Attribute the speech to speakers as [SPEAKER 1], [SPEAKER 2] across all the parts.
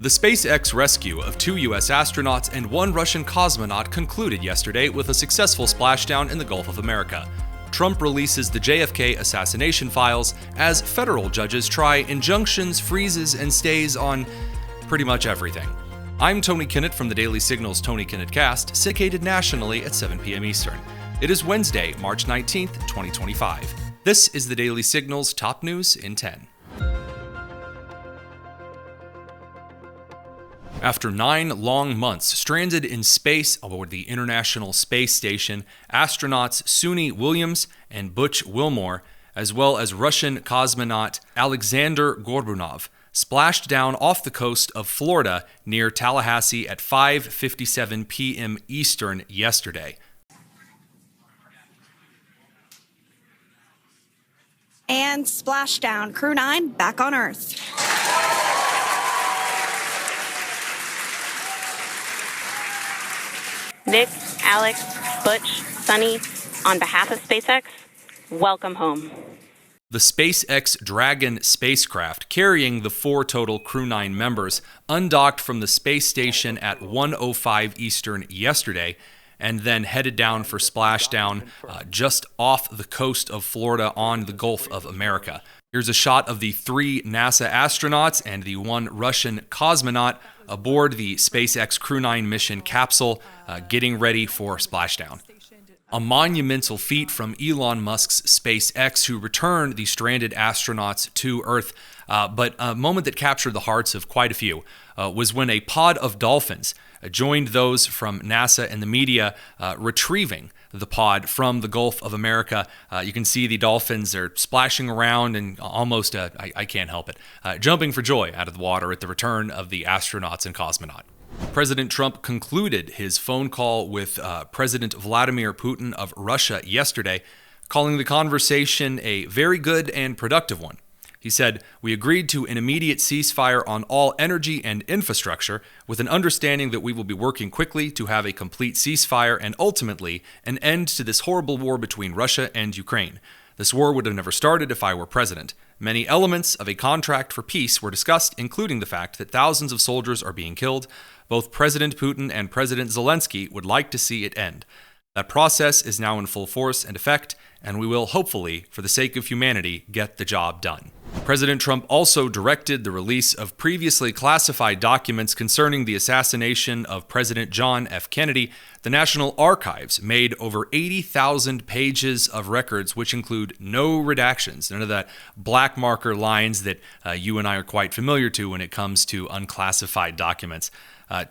[SPEAKER 1] The SpaceX rescue of 2 U.S. astronauts and 1 Russian cosmonaut concluded yesterday with a successful splashdown in the Gulf of America. Trump releases the JFK assassination files as federal judges try injunctions, freezes, and stays on pretty much everything. I'm Tony Kinnett from the Daily Signal's Tony Kinnett Cast, syndicated nationally at 7 p.m. Eastern. It is Wednesday, March 19th, 2025. This is the Daily Signal's top news in 10. After 9 long months stranded in space aboard the International Space Station, astronauts Suni Williams and Butch Wilmore, as well as Russian cosmonaut Alexander Gorbunov, splashed down off the coast of Florida near Tallahassee at 5:57 p.m. Eastern yesterday.
[SPEAKER 2] And Splashdown, Crew 9 back on Earth.
[SPEAKER 3] Nick, Alex, Butch, Sunny, on behalf of SpaceX, welcome home.
[SPEAKER 1] The SpaceX Dragon spacecraft, carrying the 4 total Crew 9 members, undocked from the space station at 1:05 Eastern yesterday, and then headed down for splashdown just off the coast of Florida on the Gulf of America. Here's a shot of the 3 NASA astronauts and the 1 Russian cosmonaut aboard the SpaceX Crew 9 mission capsule, getting ready for splashdown. A monumental feat from Elon Musk's SpaceX, who returned the stranded astronauts to Earth. But a moment that captured the hearts of quite a few was when a pod of dolphins joined those from NASA and the media retrieving the pod from the Gulf of America. You can see the dolphins are splashing around and almost, I can't help it, jumping for joy out of the water at the return of the astronauts and cosmonaut. President Trump concluded his phone call with President Vladimir Putin of Russia yesterday, calling the conversation a very good and productive one. He said, "We agreed to an immediate ceasefire on all energy and infrastructure, with an understanding that we will be working quickly to have a complete ceasefire and ultimately an end to this horrible war between Russia and Ukraine. This war would have never started if I were president. Many elements of a contract for peace were discussed, including the fact that thousands of soldiers are being killed. Both President Putin and President Zelensky would like to see it end. That process is now in full force and effect, and we will, hopefully, for the sake of humanity, get the job done." President Trump also directed the release of previously classified documents concerning the assassination of President John F. Kennedy. The National Archives made over 80,000 pages of records, which include no redactions, none of that black marker lines that you and I are quite familiar to when it comes to unclassified documents.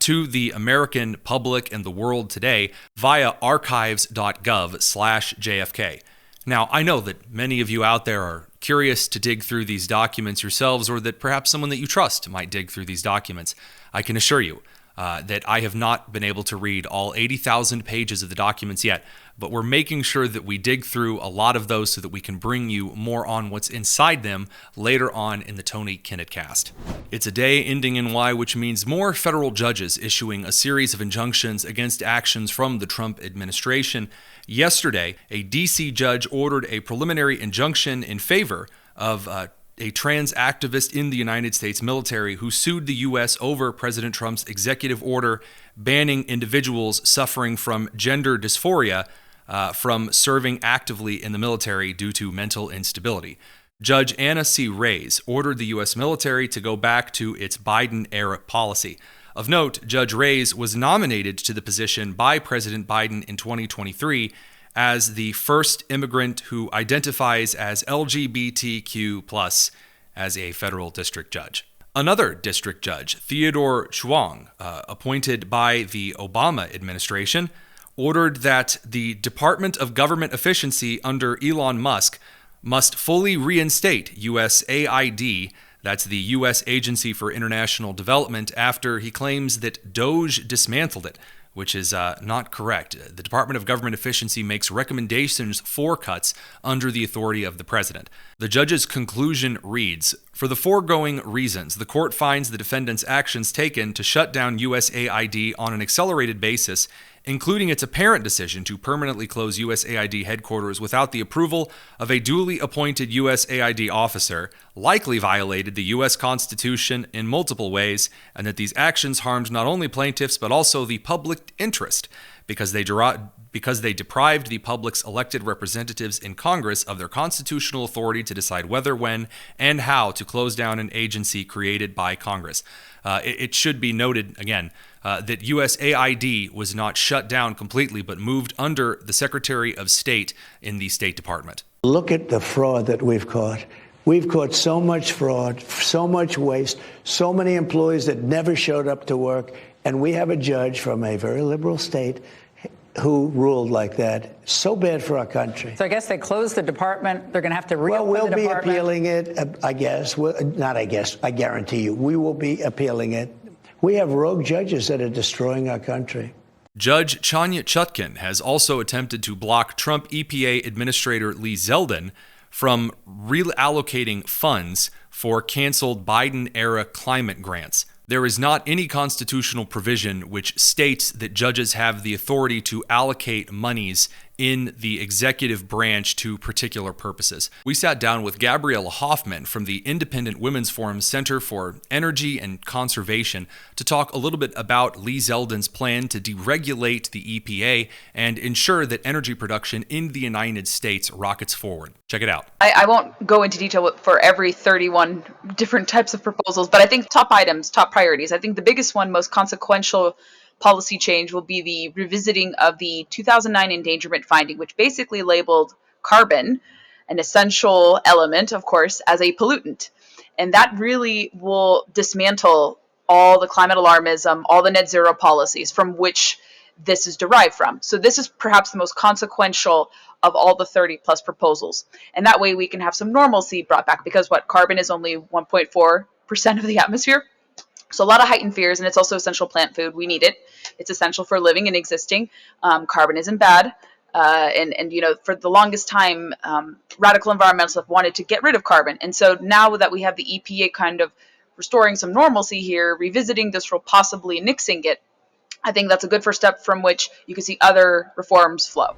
[SPEAKER 1] To the American public and the world today via archives.gov/JFK. Now, I know that many of you out there are curious to dig through these documents yourselves, or that perhaps someone that you trust might dig through these documents. I can assure you that I have not been able to read all 80,000 pages of the documents yet, but we're making sure that we dig through a lot of those so that we can bring you more on what's inside them later on in the Tony Kinnett Cast. It's a day ending in Y, which means more federal judges issuing a series of injunctions against actions from the Trump administration. Yesterday, a D.C. judge ordered a preliminary injunction in favor of a trans activist in the United States military who sued the U.S. over President Trump's executive order banning individuals suffering from gender dysphoria from serving actively in the military due to mental instability. Judge Anna C. Reyes ordered the U.S. military to go back to its Biden-era policy. Of note, Judge Reyes was nominated to the position by President Biden in 2023 as the first immigrant who identifies as LGBTQ+ as a federal district judge. Another district judge, Theodore Chuang, appointed by the Obama administration, ordered that the Department of Government Efficiency under Elon Musk must fully reinstate USAID, that's the U.S. Agency for International Development, after he claims that DOGE dismantled it, which is not correct. The Department of Government Efficiency makes recommendations for cuts under the authority of the president. The judge's conclusion reads, "For the foregoing reasons, the court finds the defendant's actions taken to shut down USAID on an accelerated basis, including its apparent decision to permanently close USAID headquarters without the approval of a duly appointed USAID officer, likely violated the U.S. Constitution in multiple ways, and that these actions harmed not only plaintiffs but also the public interest, because they deprived the public's elected representatives in Congress of their constitutional authority to decide whether, when, and how to close down an agency created by Congress." It should be noted, again, that USAID was not shut down completely, but moved under the Secretary of State in the State Department.
[SPEAKER 4] Look at the fraud that we've caught. We've caught so much fraud, so much waste, so many employees that never showed up to work, and we have a judge from a very liberal state who ruled like that. So bad for our country.
[SPEAKER 5] So I guess they closed the department. They're going to have to reopen
[SPEAKER 4] the department. Well, we'll be appealing it, I guess. Not I guess. I guarantee you. We will be appealing it. We have rogue judges that are destroying our country.
[SPEAKER 1] Judge Chanya Chutkan has also attempted to block Trump EPA Administrator Lee Zeldin from reallocating funds for canceled Biden-era climate grants. There is not any constitutional provision which states that judges have the authority to allocate monies in the executive branch to particular purposes. We sat down with Gabriella Hoffman from the Independent Women's Forum Center for Energy and Conservation to talk a little bit about Lee Zeldin's plan to deregulate the EPA and ensure that energy production in the United States rockets forward. Check it out.
[SPEAKER 6] I won't go into detail for every 31 different types of proposals, but I think top items, top priorities. I think the biggest one, most consequential policy change will be the revisiting of the 2009 endangerment finding, which basically labeled carbon, an essential element, of course, as a pollutant. And that really will dismantle all the climate alarmism, all the net zero policies from which this is derived from. So this is perhaps the most consequential of all the 30 plus proposals. And that way we can have some normalcy brought back, because carbon is only 1.4% of the atmosphere. So a lot of heightened fears, and it's also essential plant food. We need it. It's essential for living and existing. Carbon isn't bad. And for the longest time, radical environmentalists have wanted to get rid of carbon. And so now that we have the EPA kind of restoring some normalcy here, revisiting this rule, possibly nixing it, I think that's a good first step from which you can see other reforms flow.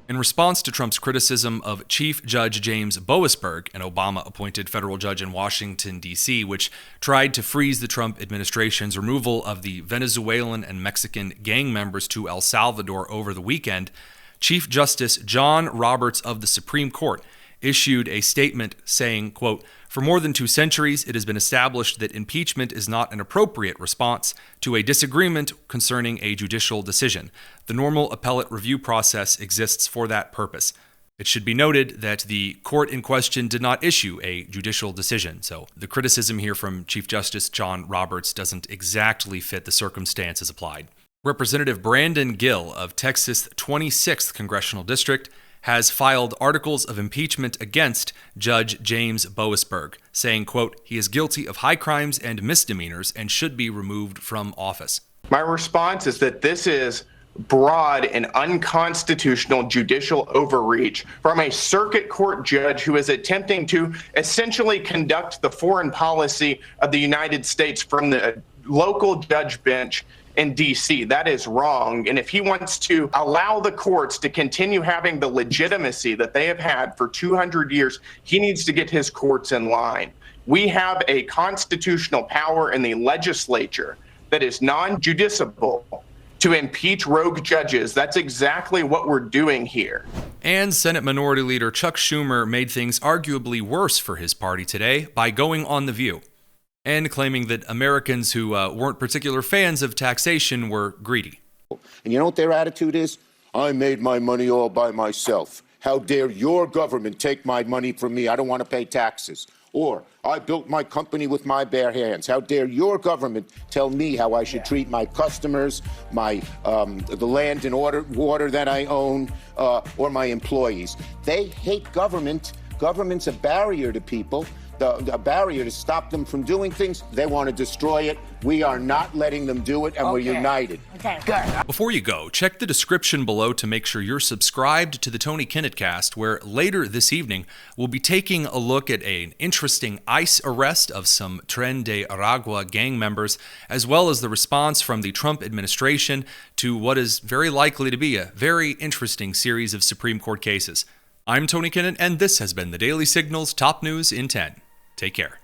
[SPEAKER 1] In response to Trump's criticism of Chief Judge James Boasberg, an Obama-appointed federal judge in Washington, D.C., which tried to freeze the Trump administration's removal of the Venezuelan and Mexican gang members to El Salvador over the weekend, Chief Justice John Roberts of the Supreme Court issued a statement saying, quote, "For more than 2 centuries, it has been established that impeachment is not an appropriate response to a disagreement concerning a judicial decision. The normal appellate review process exists for that purpose." It should be noted that the court in question did not issue a judicial decision, so the criticism here from Chief Justice John Roberts doesn't exactly fit the circumstances applied. Representative Brandon Gill of Texas' 26th Congressional District has filed articles of impeachment against Judge James Boasberg, saying, quote, "He is guilty of high crimes and misdemeanors and should be removed from office."
[SPEAKER 7] My response is that this is broad and unconstitutional judicial overreach from a circuit court judge who is attempting to essentially conduct the foreign policy of the United States from the local judge bench in D.C. That is wrong. And if he wants to allow the courts to continue having the legitimacy that they have had for 200 years, he needs to get his courts in line. We have a constitutional power in the legislature that is non-judiciable to impeach rogue judges. That's exactly what we're doing here.
[SPEAKER 1] And Senate Minority Leader Chuck Schumer made things arguably worse for his party today by going on The View and claiming that Americans who weren't particular fans of taxation were greedy.
[SPEAKER 8] And you know what their attitude is? I made my money all by myself. How dare your government take my money from me? I don't want to pay taxes. Or, I built my company with my bare hands. How dare your government tell me how I should treat my customers, my the land and water that I own, or my employees. They hate government. Government's a barrier to people. the barrier to stop them from doing things. They want to destroy it. We are not letting them do it, and we're united.
[SPEAKER 5] Okay, good.
[SPEAKER 1] Before you go, check the description below to make sure you're subscribed to the Tony Kinnett Cast, where later this evening we'll be taking a look at an interesting ICE arrest of some Tren de Aragua gang members, as well as the response from the Trump administration to what is very likely to be a very interesting series of Supreme Court cases. I'm Tony Kinnett, and this has been the Daily Signal's Top News in 10. Take care.